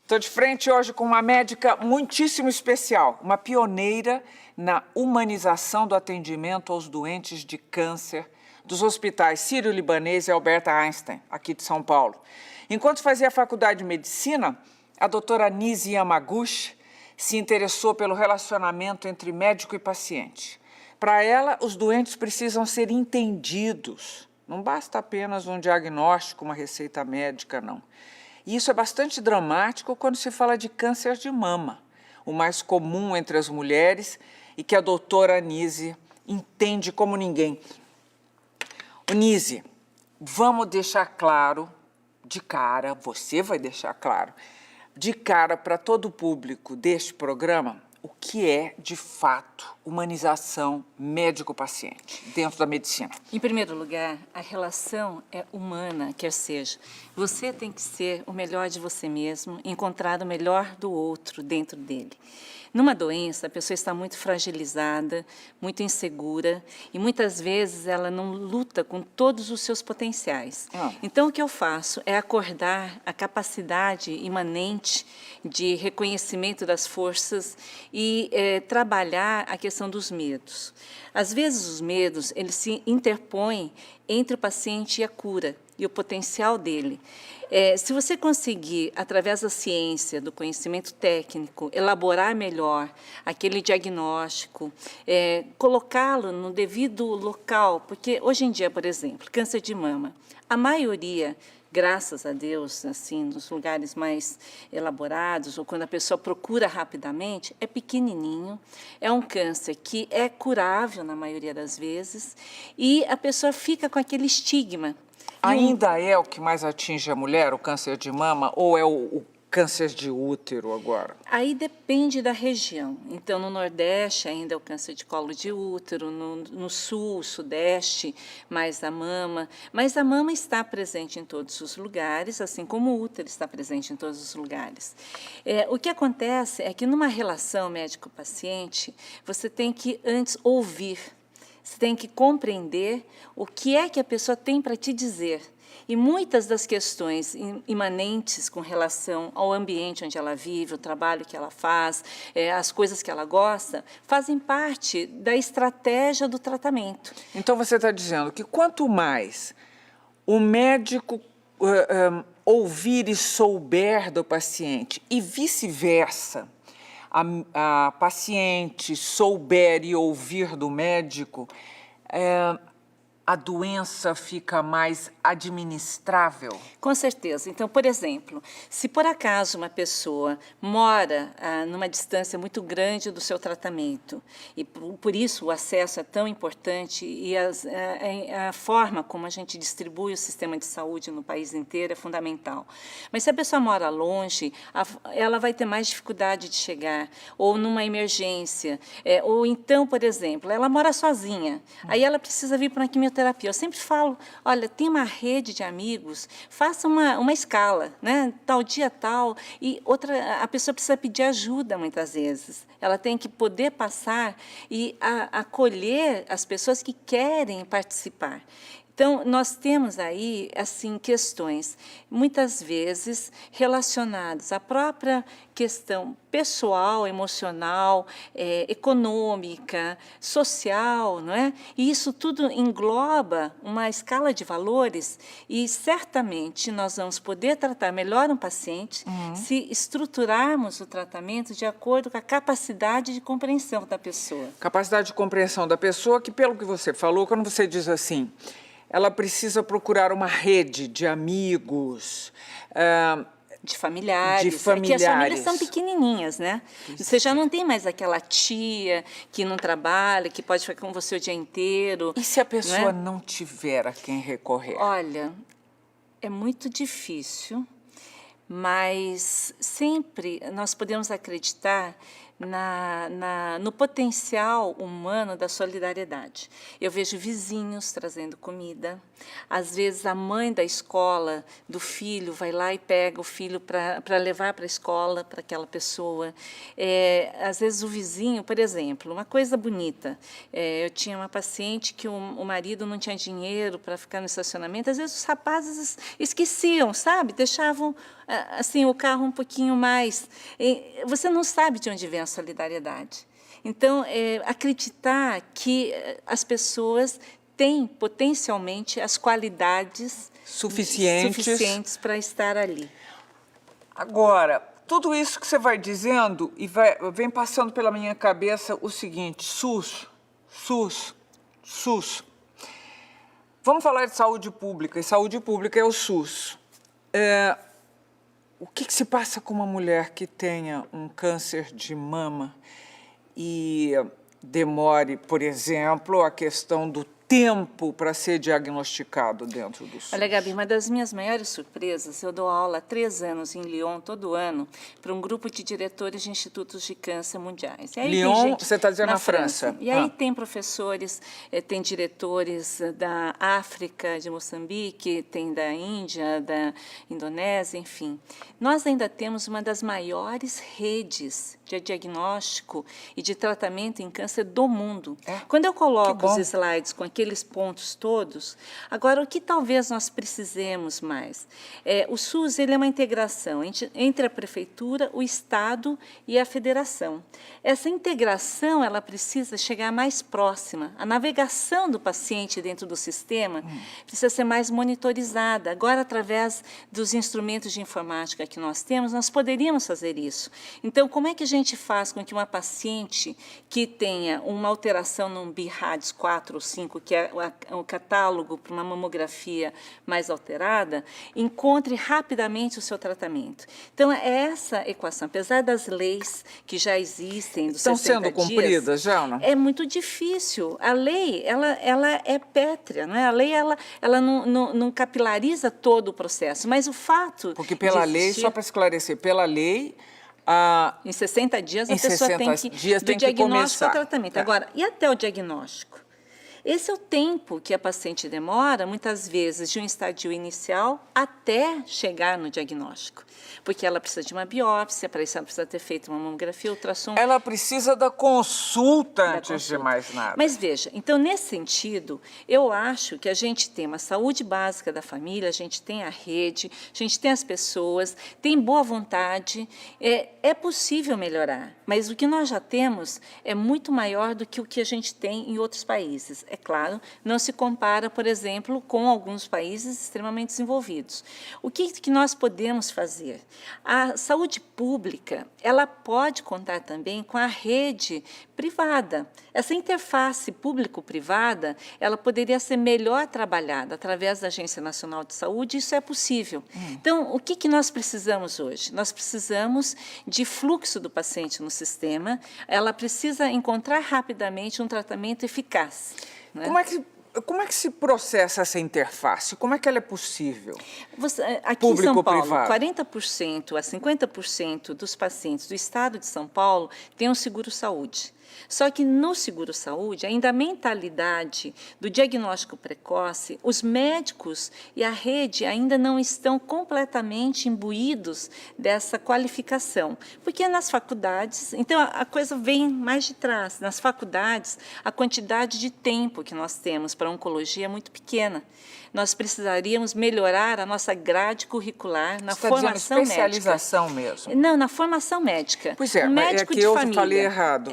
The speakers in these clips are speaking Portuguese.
Estou de frente hoje com uma médica muitíssimo especial, uma pioneira na humanização do atendimento aos doentes de câncer dos hospitais Sírio-Libanês e Albert Einstein, aqui de São Paulo. Enquanto fazia a faculdade de medicina, a doutora Nise Yamaguchi se interessou pelo relacionamento entre médico e paciente. Para ela, os doentes precisam ser entendidos. Não basta apenas um diagnóstico, uma receita médica, não. E isso é bastante dramático quando se fala de câncer de mama, o mais comum entre as mulheres e que a doutora Nise entende como ninguém. Nise, vamos deixar claro de cara, você vai deixar claro, de cara para todo o público deste programa, o que é, de fato, humanização médico-paciente dentro da medicina. Em primeiro lugar, a relação é humana, quer seja, você tem que ser o melhor de você mesmo, encontrar o melhor do outro dentro dele. Numa doença, a pessoa está muito fragilizada, muito insegura e muitas vezes ela não luta com todos os seus potenciais. Então, o que eu faço é acordar a capacidade imanente de reconhecimento das forças e trabalhar a questão dos medos. Às vezes, os medos, eles se interpõem entre o paciente e a cura e o potencial dele. Se você conseguir, através da ciência, do conhecimento técnico, elaborar melhor aquele diagnóstico, colocá-lo no devido local, porque hoje em dia, por exemplo, câncer de mama, a maioria, graças a Deus, assim, nos lugares mais elaborados, ou quando a pessoa procura rapidamente, é pequenininho, é um câncer que é curável na maioria das vezes, e a pessoa fica com aquele estigma. Ainda é o que mais atinge a mulher, o câncer de mama, ou é o câncer de útero agora? Aí depende da região. Então, no Nordeste ainda é o câncer de colo de útero, no Sul, Sudeste, mais a mama. Mas a mama está presente em todos os lugares, assim como o útero está presente em todos os lugares. O que acontece é que numa relação médico-paciente, você tem que antes ouvir. Você tem que compreender o que é que a pessoa tem para te dizer. E muitas das questões imanentes com relação ao ambiente onde ela vive, o trabalho que ela faz, as coisas que ela gosta, fazem parte da estratégia do tratamento. Então, você está dizendo que quanto mais o médico ouvir e souber do paciente e vice-versa, a paciente souber e ouvir do médico, a doença fica mais administrável? Com certeza. Então, por exemplo, se por acaso uma pessoa mora numa distância muito grande do seu tratamento, e por isso o acesso é tão importante e a forma como a gente distribui o sistema de saúde no país inteiro é fundamental. Mas se a pessoa mora longe, ela vai ter mais dificuldade de chegar, ou numa emergência, ou então, por exemplo, ela mora sozinha, aí ela precisa vir para uma quimioterapia. Eu sempre falo, olha, tem uma rede de amigos, faça uma escala, né? Tal dia tal, e a pessoa precisa pedir ajuda muitas vezes. Ela tem que poder passar e acolher as pessoas que querem participar. Então, nós temos aí, assim, questões, muitas vezes, relacionadas à própria questão pessoal, emocional, econômica, social, não é? E isso tudo engloba uma escala de valores e, certamente, nós vamos poder tratar melhor um paciente se estruturarmos o tratamento de acordo com a capacidade de compreensão da pessoa. Capacidade de compreensão da pessoa que, pelo que você falou, quando você diz assim, ela precisa procurar uma rede de amigos, de familiares. De familiares. É que as famílias são pequenininhas, né? Você já não tem mais aquela tia que não trabalha, que pode ficar com você o dia inteiro. E se a pessoa não tiver a quem recorrer? Olha, é muito difícil, mas sempre nós podemos acreditar no potencial humano da solidariedade. Eu vejo vizinhos trazendo comida, às vezes a mãe da escola do filho vai lá e pega o filho para levar para a escola, para aquela pessoa. Às vezes o vizinho, por exemplo, uma coisa bonita, eu tinha uma paciente que o marido não tinha dinheiro para ficar no estacionamento, às vezes os rapazes esqueciam, sabe? Deixavam assim, o carro um pouquinho mais. Você não sabe de onde vem a solidariedade. Então, acreditar que as pessoas têm potencialmente as qualidades suficientes para estar ali. Agora, tudo isso que você vai dizendo e vem passando pela minha cabeça o seguinte: SUS. Vamos falar de saúde pública, e saúde pública é o SUS. O que se passa com uma mulher que tenha um câncer de mama e demore, por exemplo, a questão do tempo para ser diagnosticado dentro do SUS? Olha, Gabi, uma das minhas maiores surpresas, eu dou aula há 3 anos em Lyon, todo ano, para um grupo de diretores de institutos de câncer mundiais. E aí Lyon, você está dizendo na França. E aí tem professores, tem diretores da África, de Moçambique, tem da Índia, da Indonésia, enfim. Nós ainda temos uma das maiores redes de diagnóstico e de tratamento em câncer do mundo. Quando eu coloco os slides com aqueles pontos todos, agora o que talvez nós precisemos mais? O SUS ele é uma integração entre a prefeitura, o Estado e a federação. Essa integração ela precisa chegar mais próxima. A navegação do paciente dentro do sistema precisa ser mais monitorizada. Agora, através dos instrumentos de informática que nós temos, nós poderíamos fazer isso. Então, como é que a gente faz com que uma paciente que tenha uma alteração no BIRADS 4 ou 5, que é o catálogo para uma mamografia mais alterada, encontre rapidamente o seu tratamento? Então, essa equação, apesar das leis que já existem, dos 60 dias... Estão sendo cumpridas, Jana? É muito difícil. A lei, ela é pétrea, não é? A lei, ela não capilariza todo o processo, mas o fato... Porque pela lei, só para esclarecer, pela lei... Em 60 dias, a pessoa tem que... Do diagnóstico ao tratamento. Agora, e até o diagnóstico? Esse é o tempo que a paciente demora, muitas vezes, de um estadio inicial até chegar no diagnóstico. Porque ela precisa de uma biópsia, para isso ela precisa ter feito uma mamografia, ultrassom. Ela precisa da consulta antes de mais nada. Mas veja, então nesse sentido, eu acho que a gente tem uma saúde básica da família, a gente tem a rede, a gente tem as pessoas, tem boa vontade, é possível melhorar. Mas o que nós já temos é muito maior do que o que a gente tem em outros países. É claro, não se compara, por exemplo, com alguns países extremamente desenvolvidos. O que nós podemos fazer? A saúde pública, ela pode contar também com a rede privada. Essa interface público-privada, ela poderia ser melhor trabalhada através da Agência Nacional de Saúde, isso é possível. Então, o que nós precisamos hoje? Nós precisamos de fluxo do paciente no sistema, ela precisa encontrar rapidamente um tratamento eficaz. Né? Como é que se processa essa interface? Como é que ela é possível? Aqui em São Paulo, 40% a 50% dos pacientes do estado de São Paulo têm um seguro-saúde. Só que no seguro-saúde, ainda a mentalidade do diagnóstico precoce, os médicos e a rede ainda não estão completamente imbuídos dessa qualificação. Porque nas faculdades, então a coisa vem mais de trás. Nas faculdades, a quantidade de tempo que nós temos para oncologia é muito pequena. Nós precisaríamos melhorar a nossa grade curricular na formação médica. Especialização mesmo? Não, na formação médica. Pois é, um médico que de eu família, falei errado.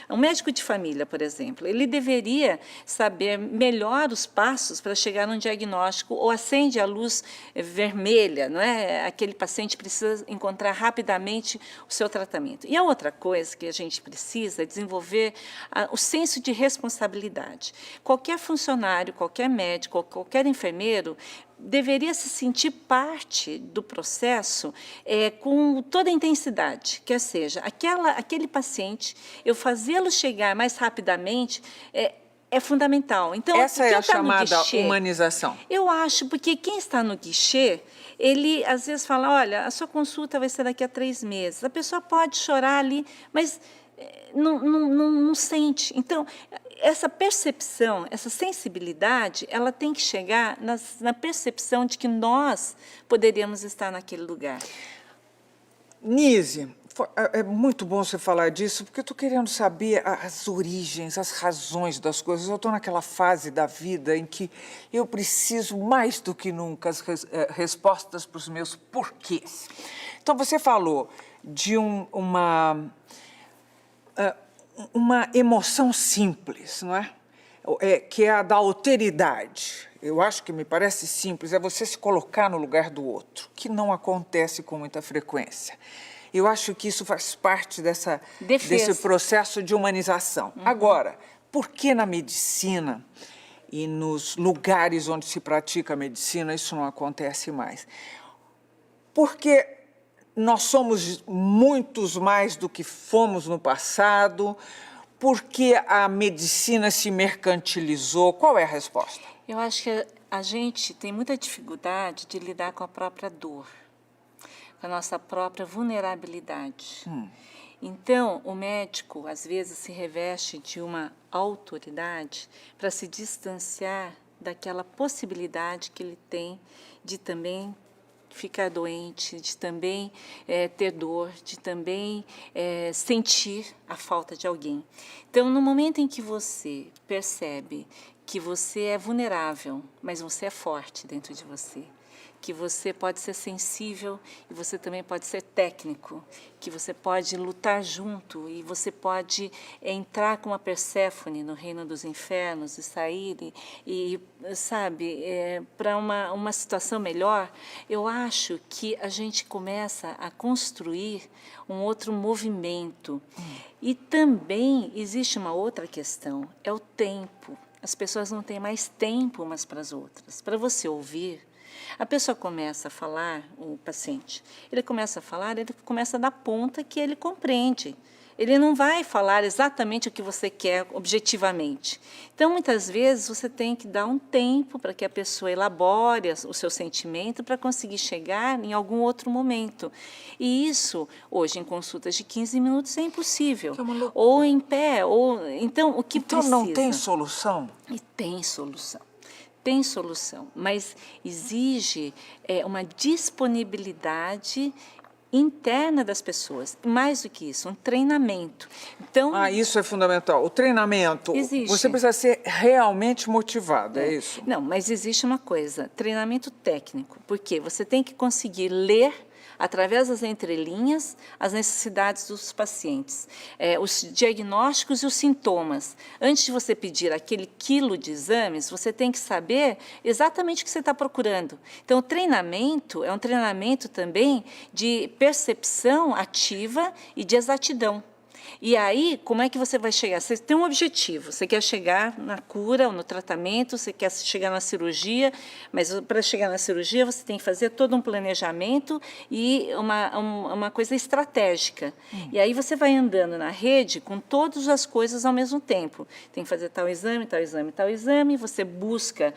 Um médico de família, por exemplo, ele deveria saber melhor os passos para chegar num diagnóstico, ou acende a luz vermelha, não é? Aquele paciente precisa encontrar rapidamente o seu tratamento. E a outra coisa que a gente precisa é desenvolver o senso de responsabilidade. Qualquer funcionário, qualquer médico, qualquer enfermeiro deveria se sentir parte do processo com toda a intensidade, quer seja, aquele paciente, eu fazê-lo chegar mais rapidamente é fundamental. Então, essa é a chamada humanização. Eu acho, porque quem está no guichê, ele às vezes fala, olha, a sua consulta vai ser daqui a 3 meses. A pessoa pode chorar ali, mas não sente. Então, essa percepção, essa sensibilidade, ela tem que chegar na percepção de que nós poderíamos estar naquele lugar. Nise, é muito bom você falar disso, porque eu estou querendo saber as origens, as razões das coisas. Eu estou naquela fase da vida em que eu preciso, mais do que nunca, as respostas para os meus porquês. Então, você falou de uma emoção simples, não é? Que é a da alteridade. Eu acho que me parece simples, é você se colocar no lugar do outro, que não acontece com muita frequência. Eu acho que isso faz parte desse processo de humanização. Agora, por que na medicina e nos lugares onde se pratica a medicina isso não acontece mais? Porque nós somos muitos mais do que fomos no passado, porque a medicina se mercantilizou. Qual é a resposta? Eu acho que a gente tem muita dificuldade de lidar com a própria dor, com a nossa própria vulnerabilidade. Então, o médico, às vezes, se reveste de uma autoridade para se distanciar daquela possibilidade que ele tem de também ficar doente, de também ter dor, de também sentir a falta de alguém. Então, no momento em que você percebe que você é vulnerável, mas você é forte dentro de você, que você pode ser sensível e você também pode ser técnico, que você pode lutar junto e você pode entrar com uma Perséfone no reino dos infernos e sair sabe, para uma situação melhor. Eu acho que a gente começa a construir um outro movimento. E também existe uma outra questão, é o tempo. As pessoas não têm mais tempo umas para as outras. Para você ouvir, a pessoa começa a falar, o paciente, ele começa a dar ponta que ele compreende. Ele não vai falar exatamente o que você quer objetivamente. Então, muitas vezes, você tem que dar um tempo para que a pessoa elabore o seu sentimento para conseguir chegar em algum outro momento. E isso, hoje, em consultas de 15 minutos, é impossível. Ou em pé, ou... Então, o que precisa? Então, não tem solução? E tem solução. Tem solução, mas exige uma disponibilidade interna das pessoas. Mais do que isso, um treinamento. Então, isso é fundamental. O treinamento, existe. Você precisa ser realmente motivado, é isso? Não, mas existe uma coisa, treinamento técnico, porque você tem que conseguir ler através das entrelinhas, as necessidades dos pacientes, os diagnósticos e os sintomas. Antes de você pedir aquele quilo de exames, você tem que saber exatamente o que você está procurando. Então, o treinamento é um treinamento também de percepção ativa e de exatidão. E aí, como é que você vai chegar? Você tem um objetivo, você quer chegar na cura ou no tratamento, você quer chegar na cirurgia, mas para chegar na cirurgia você tem que fazer todo um planejamento e uma coisa estratégica. E aí você vai andando na rede com todas as coisas ao mesmo tempo. Tem que fazer tal exame, tal exame, tal exame, você busca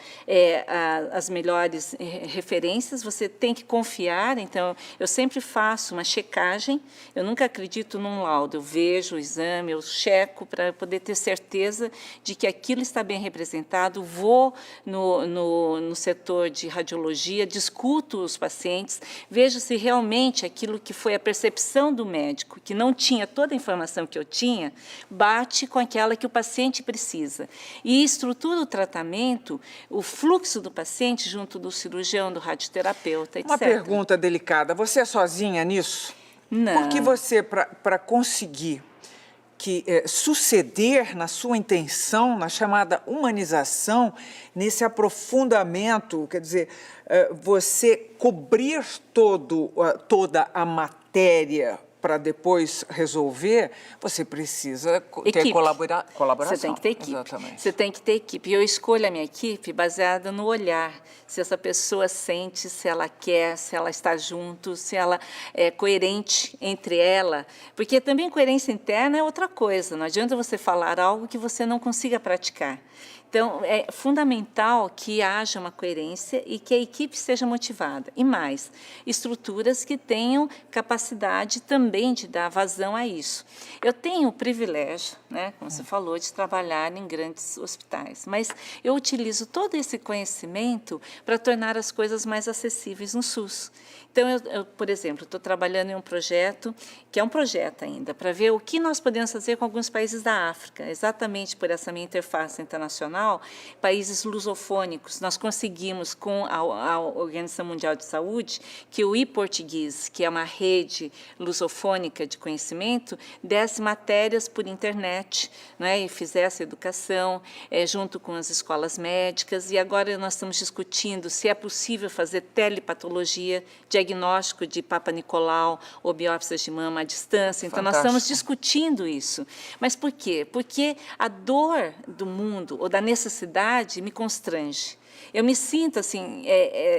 as melhores referências, você tem que confiar. Então, eu sempre faço uma checagem, eu nunca acredito num laudo, eu vejo o exame, eu checo para poder ter certeza de que aquilo está bem representado, vou no setor de radiologia, discuto os pacientes, vejo se realmente aquilo que foi a percepção do médico, que não tinha toda a informação que eu tinha, bate com aquela que o paciente precisa. E estrutura o tratamento, o fluxo do paciente junto do cirurgião, do radioterapeuta, etc. Uma pergunta delicada, você é sozinha nisso? Não. Porque você, para conseguir suceder na sua intenção, na chamada humanização, nesse aprofundamento, quer dizer, você cobrir toda a matéria para depois resolver, você precisa ter colaboração. Você tem que ter equipe. Exatamente. Você tem que ter equipe. E eu escolho a minha equipe baseada no olhar. Se essa pessoa sente, se ela quer, se ela está junto, se ela é coerente entre ela. Porque também coerência interna é outra coisa. Não adianta você falar algo que você não consiga praticar. Então, é fundamental que haja uma coerência e que a equipe seja motivada. E mais, estruturas que tenham capacidade também também de dar vazão a isso. Eu tenho o privilégio, né, como você falou, de trabalhar em grandes hospitais, mas eu utilizo todo esse conhecimento para tornar as coisas mais acessíveis no SUS. Então, eu por exemplo, estou trabalhando em um projeto, que é um projeto ainda, para ver o que nós podemos fazer com alguns países da África, exatamente por essa minha interface internacional, países lusofônicos. Nós conseguimos, com a Organização Mundial de Saúde, que o e-Português, que é uma rede lusofônica de conhecimento, desse matérias por internet, né, e fizesse educação junto com as escolas médicas. E agora nós estamos discutindo se é possível fazer telepatologia, diagnóstico de Papa Nicolau ou biópsias de mama à distância. Então, nós estamos discutindo isso. Mas por quê? Porque a dor do mundo ou da necessidade me constrange. Eu me sinto assim,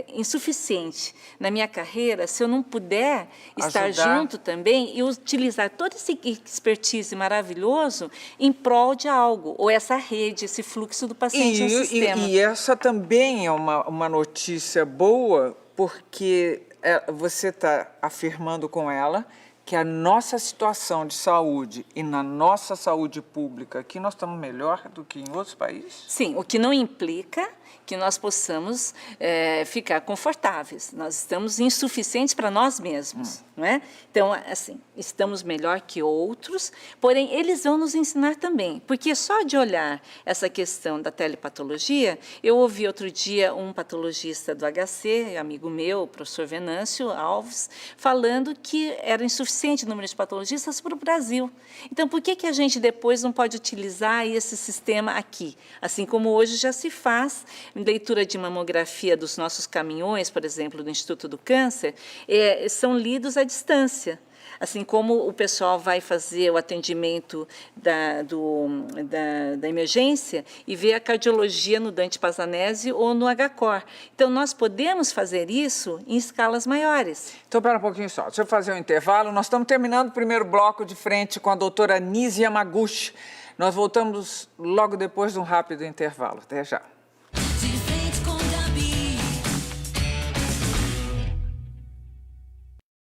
insuficiente na minha carreira se eu não puder estar junto também e utilizar todo esse expertise maravilhoso em prol de algo, ou essa rede, esse fluxo do paciente no sistema. E essa também é uma notícia boa, porque você está afirmando com ela que a nossa situação de saúde e na nossa saúde pública aqui nós estamos melhor do que em outros países? Sim, o que não implica que nós possamos ficar confortáveis. Nós estamos insuficientes para nós mesmos, não é? Então, assim, estamos melhor que outros, porém, eles vão nos ensinar também, porque só de olhar essa questão da telepatologia, eu ouvi outro dia um patologista do HC, amigo meu, o professor Venâncio Alves, falando que era insuficiente o número de patologistas para o Brasil. Então, por que a gente depois não pode utilizar esse sistema aqui? Assim como hoje já se faz leitura de mamografia dos nossos caminhões, por exemplo, do Instituto do Câncer, são lidos à distância. Assim como o pessoal vai fazer o atendimento da emergência e vê a cardiologia no Dante Pazanese ou no HCOR. Então, nós podemos fazer isso em escalas maiores. Então, espera um pouquinho só. Deixa eu fazer um intervalo. Nós estamos terminando o primeiro bloco de frente com a doutora Nise Yamaguchi. Nós voltamos logo depois de um rápido intervalo. Até já.